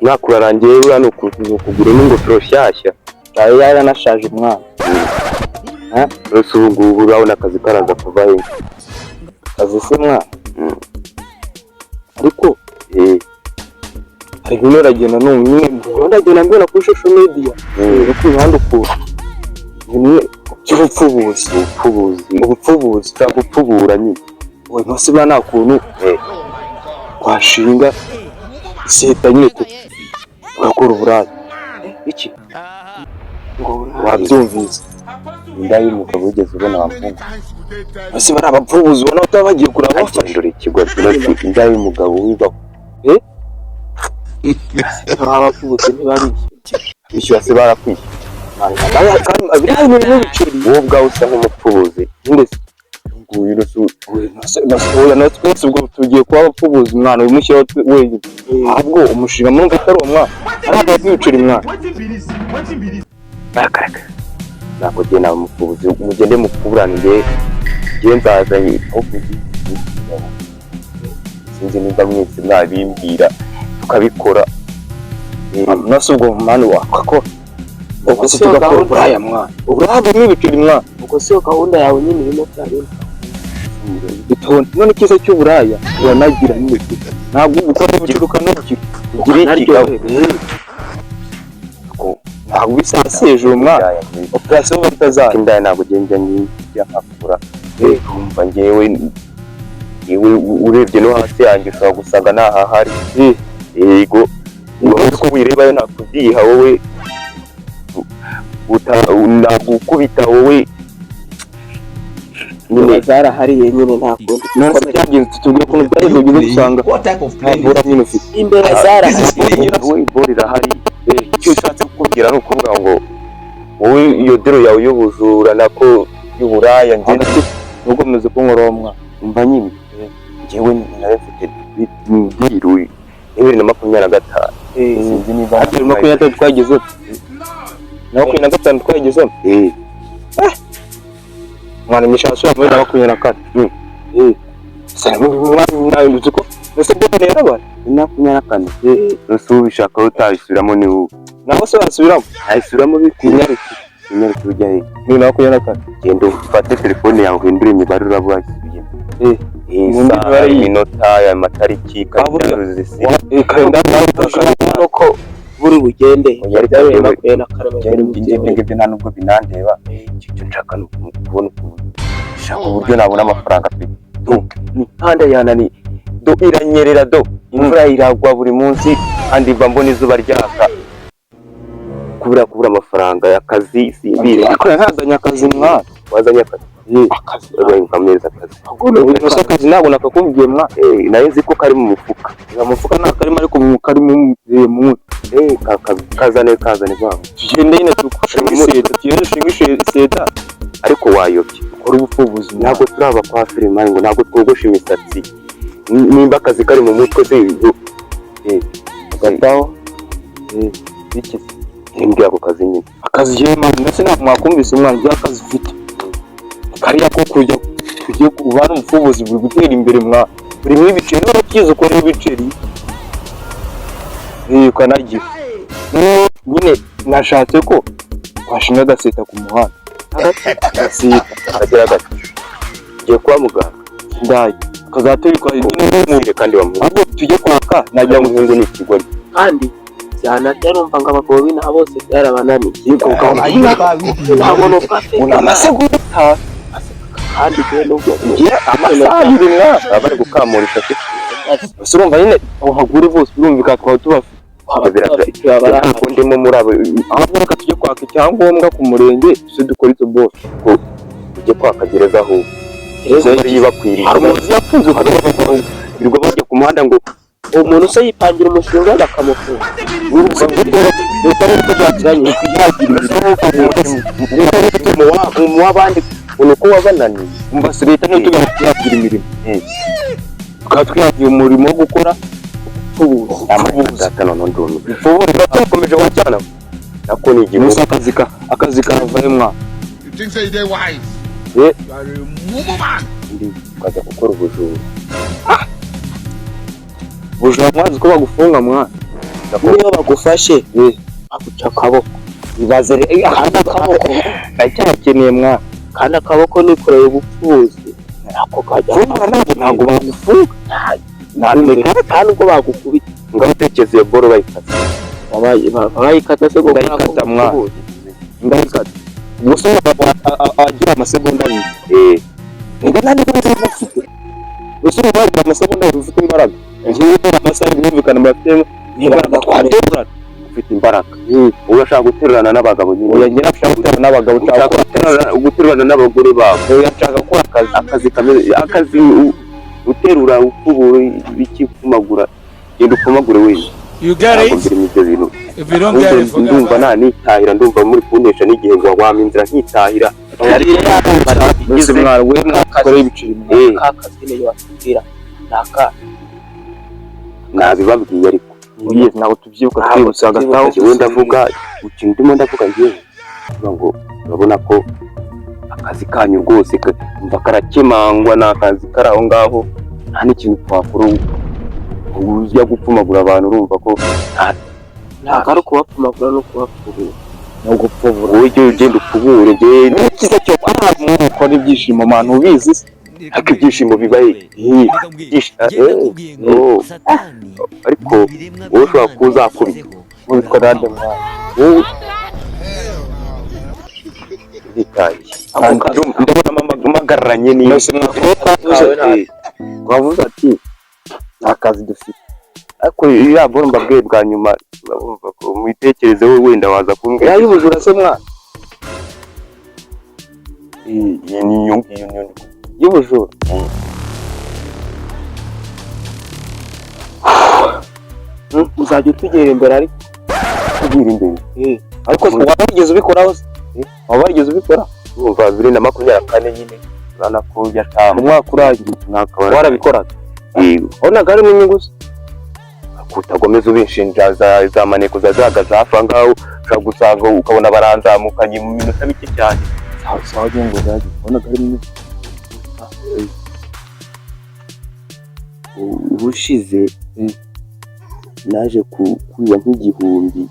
nakurarangiye hano kugura n'ingofero shyashya nayo yaranashaje umwana rose ubu ngubu urabona akazi karaza kuva he kazi se mwana ariko hari bimwe uragenda ndagenda mbona kuri social media no ku mihanda ukuntu bimwe by'ubupfubuzi cyangwa gupfubura nyine we ntasiba nta kuntu twashinga iseta nyine tugakora uburaya iki wabyumvise inda y'umugabo wigeze ubona wamfunga basi bari abapfubuzi ubona utaba bagiye kuraba bafashe ikigo kinoti inda y'umugabo wibaho abapfubuzi ntibabishyura bishyura se barakwishyura biriya bintu n'ibiceri wowe ubwawe usa nk'umupfubuzi ndetse nguyu twese ubwo tugiye kuba abapfubuzi umwana wimushyiraho wenyine ahubwo umushinga muri atari uwo mwana ari ab'ibiceri mwana barakaraka ntabwo njye nawe mupfubuzi mugende mupfuburane njye nzazanye aho sinzi nimba mwese mwabimbwira tukabikora nase ubwo mwana wakakora ubwo se tugakora uburaya mwana uburaya burimo ibiceri mwana ubwo se gahunda yawe nyine irimo cyane none ikiza cy'uburaya uranagira nyine ntabwo ukora ubucuruka n'ugira iki ntabwo bisase hejuru mwana operasiyo batazaza indaya ntabwo ugenda njya nkakura urumva njyewe urebye no hasi yanjye ushobora gusanga ntahahari yego urabona ko wirebayo nakubyiha wowe ntabwo ukubita wowe nyine zarahariye nyine nta kundi none byagenze tubwiye ko byaje kugira usanga ntabura nyine ufite imbere zarahariye wowe ibora irahari icyo ushatse kukubwira ni ukuvuga ngo wowe iyo dero yawe y'ubujura nako y'uburaya ngende nubwo meze ko nkoromwa umva nyine njyewe nawe mfite biru 2025 sinzi niba 2023 twagize naho 2025 twagize mwana mishaso ya 2024 sana mwana nduzi ko ese bone yaraba 2024 rose ubishaka utabisubiramo ni ubu naho se basubiramo ayisubiramo bikinyari kujya he 2024 genda ufate telefone yawe uhindure imibare uraba wasubiye iminota ya matariki kalendari nuko buri bugende ngibyo nta nubwo binandeba icyo nshaka ni ukubona ukuntu nshaka uburyo nabona amafaranga imihanda yanani iranyerera imvura iragwa buri munsi kandi mba mbona izuba ryaka kubura amafaranga y'akazi simbizi ariko yazanye akazi mwana wazanye akazi nkameza akazi ntabwo nakakubwiye mwana nayo nzi ko kari mu mufuka nta karimo ariko mu karimo mu kazane babo tugende nyine dushinga iseta ariko wayobye ukora ubupfubuzi ntabwo turi abakwafiri mani ngo ntabwo twogosha imisatsi nimba akazi kari mu mutwe se ugataho iki ntimbwira ako kazi nyine akazi yewe mani ndetse ntabwo mwakumvise umwana by'akazi ufite kariya ko kujya tugiye kubana umupfubuzi buri gutera imbere mwa buri mw'ibiceri niba ukizi ukora ibiceri ukanagira nyine nashatse ko washinga agaseta ku muhanda agaseta kagira gati ugiye kwa muganga ndaye akazatubikwa nyine kandi bamuha ahubwo tujye kwaka najya muhungu ni ikigori kandi byanarya numva ngo abagabo b'inaha bose byarabananiye ntabwo nufate unamasegonda kandi nubwo amasaha y'ibimwa bari gukamurisha ese urumva nyine aho hagure bose urumvika twaba tubafite ntabwo ndimo muri abo ahubwo reka tujye kwaka icyangombwa ku murenge tuse dukora icyo bose ujye kwaka gereza aho gereza yari bakwiriye hari umuntu yafunze birirwa bajya ku muhanda ngo umuntu se yipangira umushinga bakamufunga mu w'abandi uko wabananiye umva se leta niyo tugira imirimo tukaba twihagiye umurimo wo gukora ubuvuzi twakomeje wacyana nako ni igihugu akazi karavaye mwana ukajya gukora ubujura bujura mwanzi ko bagufunga mwana niyo bagufashe baguca akaboko ibaze kandi akaboko ndacyakeneye mwana kandi akaboko nikoreye ubupfuzi nako kajya ntabwo bagufunga kandi ubwo bagukubita ngaho utekereza iyo boro bayikata se ngo ndayikata mwana ndayikata gusa agira amasegonda abiri ngo nani ko bafite gusa bagira amasegonda abiri ufite imbaraga ngiye amasaha yumvikana bafite imbaraga twaterura ufite imbaraga uba ushaka guterurana n'abagabo nyine oya ngira ushaka guterurana n'abagabo ushaka guterurana n'abagore bawe oya nshaka gukora akazi kameze akazi uterura ukubura ikipfumagura genda upfumagure wenyine You get it? If you don't get it, ndumva nitahira ndumva muri kunesha n'igihe ngo wama inzira nkitahira ngeze mwana we nakore ibiciro kakazi niyo watubwira naka nabibabwiye ariko nibiye ntabwo tubyibuka twibutse agataho wowe ndavuga ikintu ndimo ndavuga ngiye ngo urabona ko akazi kanyu rwose mva karakemangwa n'akazi kari aho ngaho nta n'ikintu twakora ujya gupfumagura abantu urumva ko ntabwo ari ukubapfumagura no kubapfubura no gupfubura wowe ugenda upfubure n'ikiza cyo ukora ibyishimo abantu ubizi se ariko ibyishimo bibaye ariko wowe ushobora kuba uzakubita witwa rade mwana wowe ndabona amagararanye mwese wavuze ati nta kazi dufite ariko iriya boro mbabwiye bwa nyuma mwitekerezeho wenda waza kumbwira y'ubujura se mwana iyi ni inyungu y'ubujura uzajya utugera imbere ariko tugira imbere ariko waba wigeze ubikoraho se waba wigeze ubikora urumva 2024 nyine urabona ko yatamu umwaka urangiye warabikoraga wabonaga harimo inyungu se kutagomeza ubinshinja za maneko zazagaza hafi aho ngaho ushobora gusanga ukabona baranzamukanye mu minota mike cyane sawa nyungu zaje wabonaga harimo inyungu ubushize naje kwiba nk'igihumbi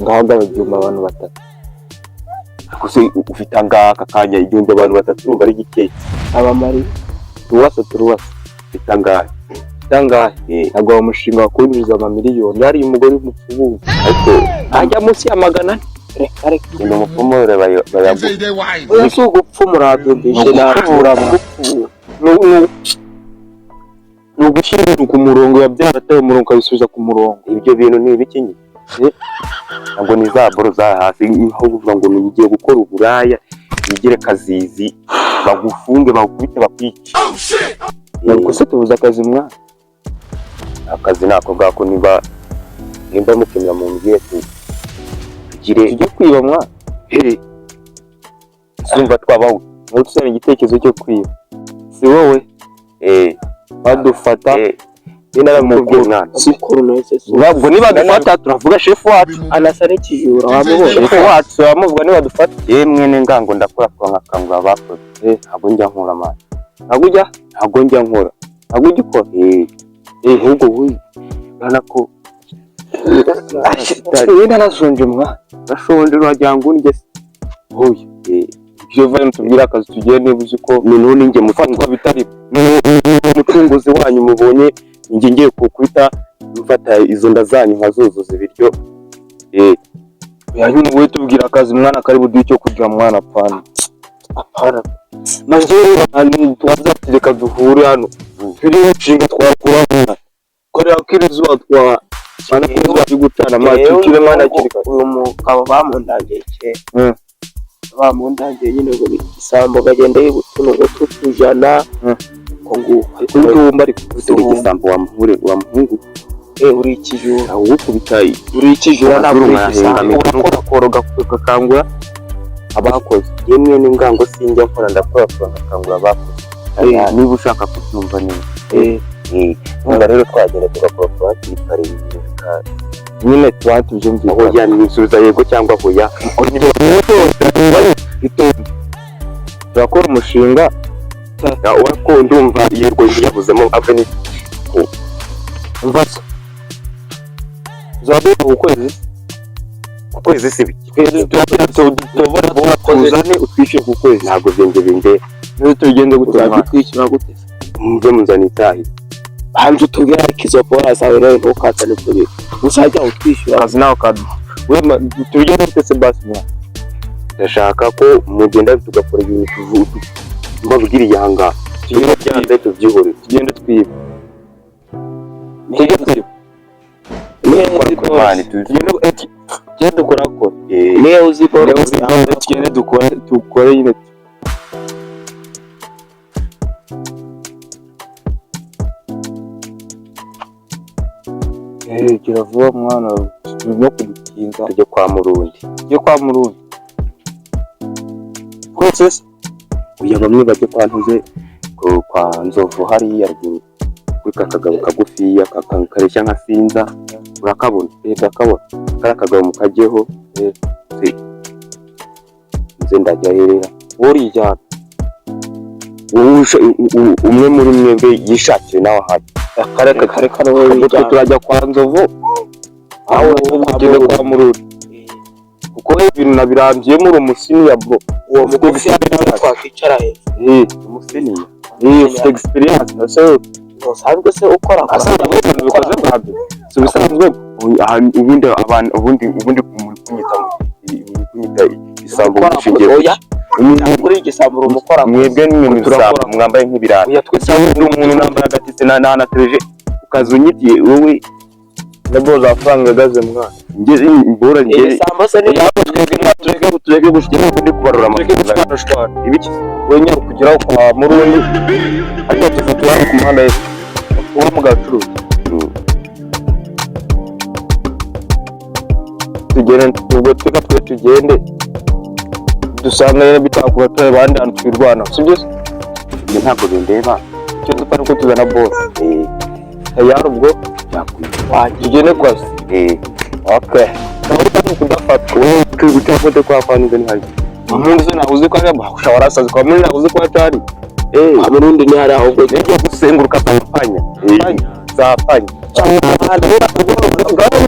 ngaho igihumbi abantu batatu gusa ufite angaka kanya igihumbi abantu batatu urumva ari gikeya abamari turuwasa ufite angahe ntabwo uwo mushinga wakwinjiza amamiliyoni yari umugore w'umupfubuzi ariko ajya munsi ya 400 reka ni umupfumure bayaguha oya si ugupfumura adodeshe nagupfumura ni ugushyira ibintu ku murongo yabyarataye umurongo ukabisubiza ku murongo ibyo bintu ni ibiki nyine ntabwo ni za boro za hasi aho uvuga ngo ugiye gukora uburaya wigire kazizi bagufunge bagukubite bakwice ntabwo se tubuze akazi mwana akazi nako bwako nimba mukenera mu mbwiye tujye kwiba mwana sumva twabaho ntusane igitekerezo cyo kwiba si wowe badufata naramubwiye mwana ntabwo niba dufata turavuga shefu wacu anasa n'ikijura wamubonye shefu wacu wamuvuga niba dufata mwene ngango ndakora nkakangura abakoze ntabwo njya nkora amana ntabwo njya nkora ntabwo ujya ukora ahubwo we urabona ko wenda nasonje mwana urashonje uragira ngo urye se hoya ibyo vane tubwire akazi tugiye niba uzi ko noneho ninjye mufatwa bitari umucunguzi wanyu mubonye ninjye ngiye kukwita mfata izo nda zanyu nkazuzuza ibiryo yanyuma wowe tubwira akazi mwana kari buduhe icyo kugira mwana apana majyero twazatireka duhure hano turi inshinga twakura mwana korera ko izuba twa mana ko izuba riri gucana amazi tukire mwana kirika uyu mugabo bamundangiye kera bamundangiye nyine ngo isambo gagenda yibutuno ngo tutujana ko nguko ndumva ari uri igisambo wa muhungu uri ikijura ukubita uri ikijura ntabwo koroga gakangura abakoze yemwe n'ingango sinjya nkora ndakora nkakangura abakoze niba ushaka kubyumva neza nkumva rero twagenda tugakora hakiri kare nyine tubyumvira aho ujyana n'ibisubiza yego cyangwa hoya turakora umushinga urako ndumva yego yabuzemo ave Mvasa. Zabe ukwezi sibi. Tubona bo kozane utwishe ku kwezi. Ntabwo binde. Niyo tugende gutanga kwishyura gute? Mve muzana itahi. Hanze tugera kizo pora sawe rero ntukatane kuri. Usajya utwishyura kazi nawe kadu. Wema tugende twese basi mwa. Ndashaka ko mugenda tugakora ibintu tuvuga. Mbabwiriye hanga. Tugende byanze tubyihore. Tugende twiba. Tugende dukora ko. Niyo uzi ko tugende dukore nyine. Gira vuba mwana no kudukinza tujye kwa Murundi. Kwese uya bamwe bajye kwa Ntuze kwa Nzovu hariya ruguru. Kuri kakagabo kagufiya kakareshya nka Sinza. Urakabona ndakabona. Karakagabo mukajyeho nze ndajya herera. Wori jyana. Umwe muri mwebwe yishakire nawe haje. Kare wowe turajya kwa Nzovu. Aho tugende kwa Murundi. Kuko ibintu nabirambiye muri umusini ya bro. Uwo mugofisi twakwicara he. Umusini. Ufite experience so usanzwe se ukora asanzwe bikoze bwabyo. So bisanzwe ubundi muri kunyita isambu gishingiye. Kuri igisambu umukora mwebwe nimwe turakora mwambaye nk'ibirara. Oya twese umuntu nambaye agatise na televiziyo ukazunyitiye wowe nabo zafanga gaze mwana. Ngeze imbora ngeze sambase ni yabo tureke gushikira kundi kubarura amafaranga. Ibiki wenya kugeraho kwa Murundi ariko tufatwa ku muhanda ye uwo mugacuru tugende ubwo tugende dusanga yene bitakuba twaye bandi hano twirwana sibyo ntabwo bindeba cyo dupfa ko tuzana ball tayari ubwo tugende kwasi okay ntabwo kudafatwa twibuke kwa Fanny hari umuntu se nahuze ko ari ushobora sazi kwa muri nahuze ko atari Murundi ni hari aho ngiye gusenguruka kampanya zapanya cyangwa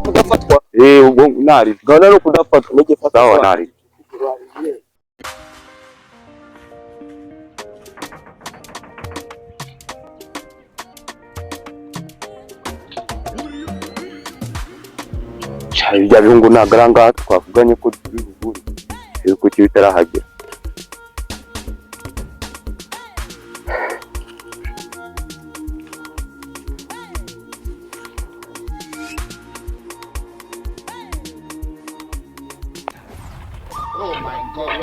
kudafatwa ubwo nari gana no kudafatwa n'ige fatawa nari cyari bya bihungu nagaranga twavuganye ko tubivura yuko kibitarahagera. Oh my God.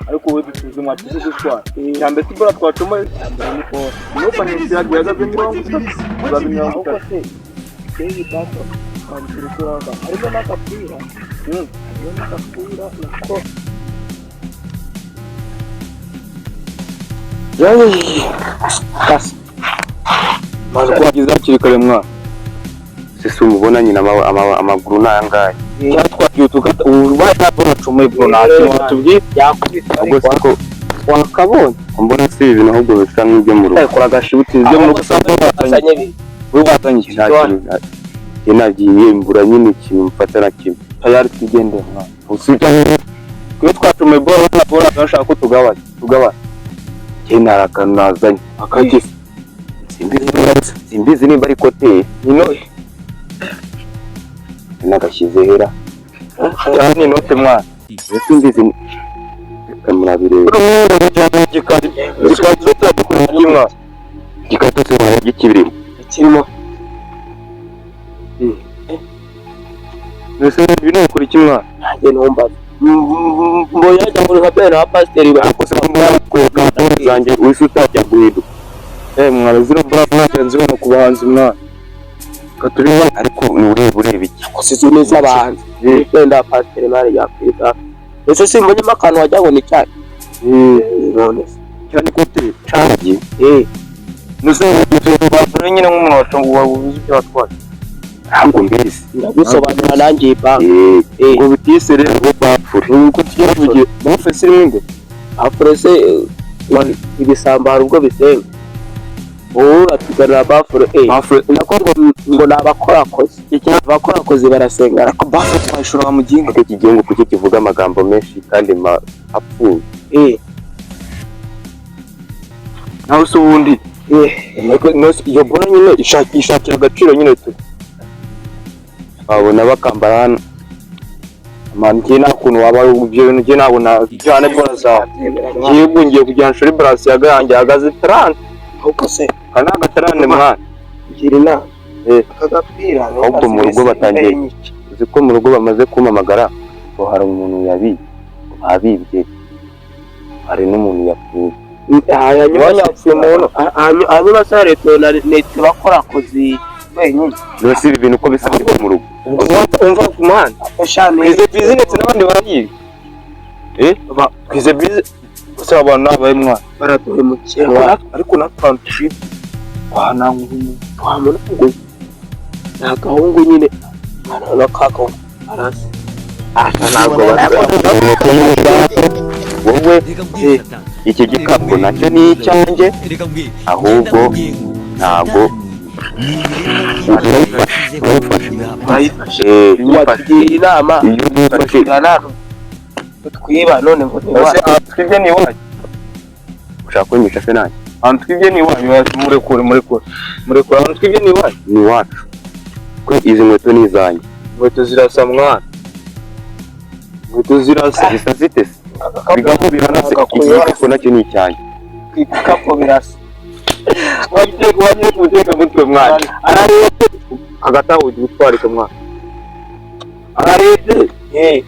ariko we dutuze mu atuze gushwa cyambe sibura twacoma no kwanyisira gwaga b'imirongo babinyango kose kezi tato kwanyisira gwaga ariko nakapira nakapira nako yayi kas maze kwagiza kirikare mwa sisi umubona nyina amaguru nangaye cyatwagiye tugata ubaye ntabwo cuma bro nacyo tubyi ubwo siko wakabonye mbona si ibintu ahubwo bisa nk'ibyo mu rugo akora gashibuti byo mu gusanzwe batanye we batanye nagiye mbura nyine ikintu mfata na kimwe tayari twigendera usibye kwe twatume bora na bora gashaka ko tugabanya narakana nazanye akagize simbizi nimba ari kote ino nagashyize hera cyane inote mwana simbizi kamurabire gikatotse mwana gikibirimo kirimo nese bino ukuri kimwa nge nomba mboya cyangwa nka pera pasiteri bakose kwega zanjye wisuta cya guhidu mwana zino bravo nakenze no kubahanzi mwana katuriho ariko ni ureba iki sizo neza abantu wenda pasiteri mari ya Afrika ese simbonyemo akantu wajya ngo ni cyane none cyane kote cangi nuze bafure nyine nk'umuntu watunguwa ubuzi ibyo watwaye ntabwo mbese ndagusobanura nanjye ba ngo bitise rero ngo bafure nuko tugiye bafure siri mwinde afure se ibisambaro ubwo bisenga atuganira bafure ngo nabakorakoze abakorakoze barasenga ariko bafure twashura mu gingo iki gihugu kuki kivuga amagambo menshi kandi apfuye naho se ubundi iyo bona nyine ishakira agaciro nyine babona bakambara hano njye nta kuntu waba ibyo njye nabona cyane bona zawe ngiye kugira nshuri brasi yanjye hagaze 30 ahubwo se kana agatarane mwana ngira inama akagapira ahubwo mu rugo batangiye uzi ko mu rugo bamaze kumamagara ngo hari umuntu abibye hari n'umuntu yapfuye yapfuye umuntu hanyuma se leta bakora kozi wenyine rwose ibi bintu uko bisa mu rugo umva ku muhanda izo bizinesi n'abandi barayibi izo bizinesi gusa abantu n'abaye mwana baraduhemukiye ariko natwantushi twamuna ngo nta gahungu nyine nakakaho arasi ntabwo wowe iki gikapu nacyo ni icyanjye ahubwo ntabwo watugira inama twiba none ngo twibye ni iwanyu ushaka kwimisha se nanjye ahantu twibye ni iwanyu murekure ahantu twibye ni iwanyu ni iwacu ko izi nkweto ni izanjye inkweto zirasa mwana inkweto zirasa zisa zite se bigaho biranase iki gikapu nacyo ni icyanjye ibikapu birasa wagiye guteka mutwe mwana agataho ujye gutwarika mwana ararete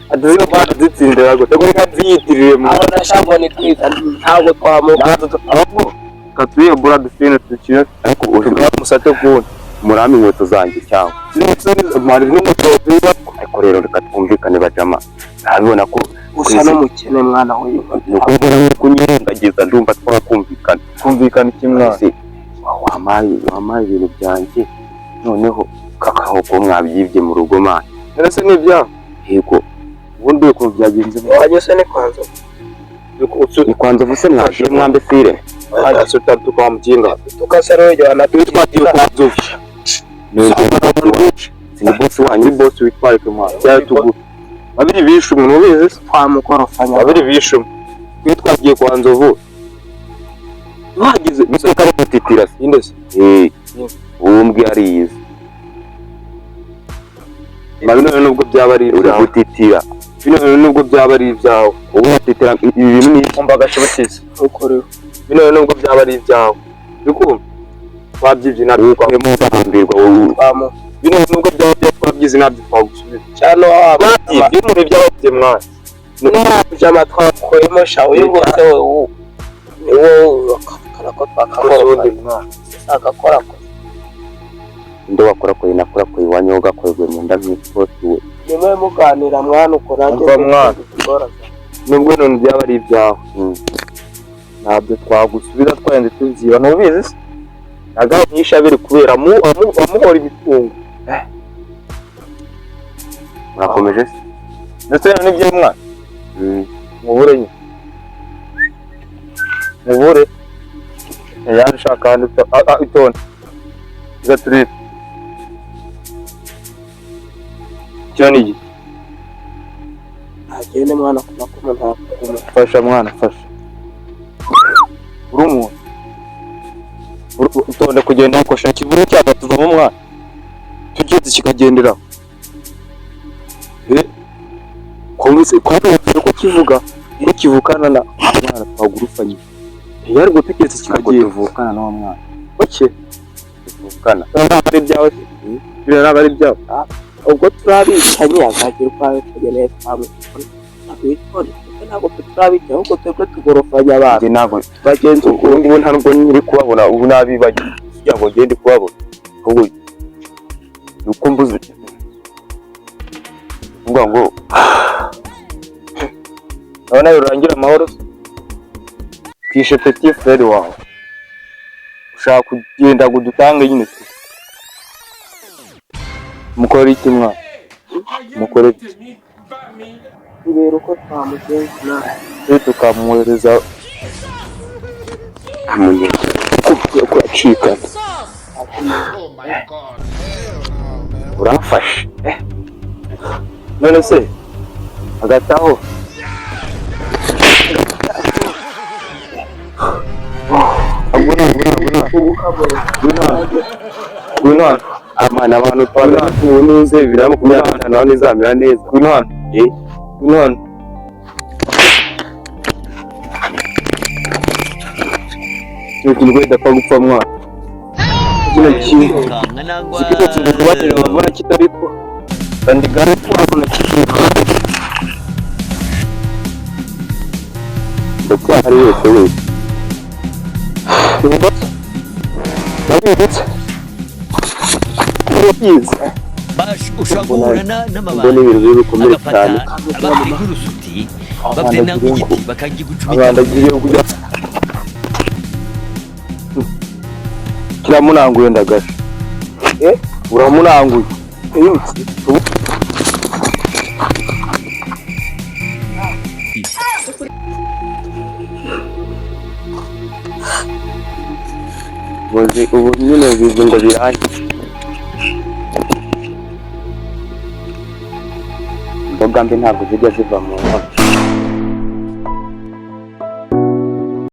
aduzino bana zitsindira gute ko reka ziyitirire mu abona shambo ni twiza ntabwo twamuka ahubwo katuye brad fine tukire ariko musate kubona murami inkweto zanjye cyangwa ariko rero reka twumvikane bajama nabibona ko usa n'umukene mwana we nuko nyirengagiza ndumva twumvikana iki mwana wamaye ibintu byanjye noneho kakaho ko mwabyibye mu rugo mana ese ni ibyaha yego ubundi uko byagenze wanyose ni kwanza ni kwanza vuse mwagiye mwambe sire asuta tukamukinga tukasaro yo anatwitwagiye kwanza ni boss wanyu boss witwaye kumwa cyatugu babiri bishu umuntu ubizi twamukorofanya babiri bishu twitwagiye kwanza uvu wagize nise kare gutitira indese umbwe ariyize mabino nubwo byaba ari uri gutitira bino nubwo byaba ari ibyawe ubu watitira ibintu ni umva gashobotse uko rero bino nubwo byaba ari ibyawe biko twabyibye nabyo twemo bahambirwa bino nubwo byaba twabyize nabyo twagusubiza cyane bino byabye mwana n'ama twakoyemo shawe yose wowe karako twakakora agakora ko ndo wakora ko inakora ko iwanyu ugakorwe mu nda nk'ipoti we nyuma muganira mwana uko nanjye mwana nubwo none byaba ari ibyawe ntabyo twagusubiza twende tuziba ntubizi se nagaho nyisha biri kubera amuhora imitungo murakomeje se ndetse n'ibyo mwana mubure nyine mubure yari shaka hano itonde igaturi cyane iki agende mwana kuma fasha mwana fasha uri umuntu utonde kugenda ukosha kiburu cyangwa tuvamo mwana tugeze kikagenderaho komese ko kivuga ko kivukana na mwana twagurufanye yari gutegetse kikagiye tuvukana n'uwo mwana oke tuvukana ari byawe bira nabari byawe ubwo turabicanye azagira kwawe tugeneye twamwe abitore ntabwo turabicanye ahubwo twebwe tugorofanya abantu ntabwo bagenzi ubu ntabwo nyiri kubabona ubu nabibagiye kugira ngo ngende kubabona ubu nuko mbuze uvuga ngo abana yurangira amahoro twishe petit frère wawe ushaka kugenda ngo dutange nyine mukora iki mwana mukora iki rero ko twamugenzi na tukamwohereza amunyeka ko acika Oh my God. uramfashe none se hagati aho ngwino hano amana abantu tunuze 2025 aho nizamera neza ngwino hano ngwino hano ntukirwe dapfa gupfa mwana kino kintu zikiko tukubatira babona kitariko kandi gare twabona kikintu ndetse hari wese ushobora guhura n'amabanga ibintu bikomeye cyane abakiri nk'urusuti bafite n'igiti bakagigucumita abandagiriye kujya kiramunanguye ndagasha uramunanguye ubu nyine bizi ngo birangiye imboga mbi ntabwo zijya ziva mu nkono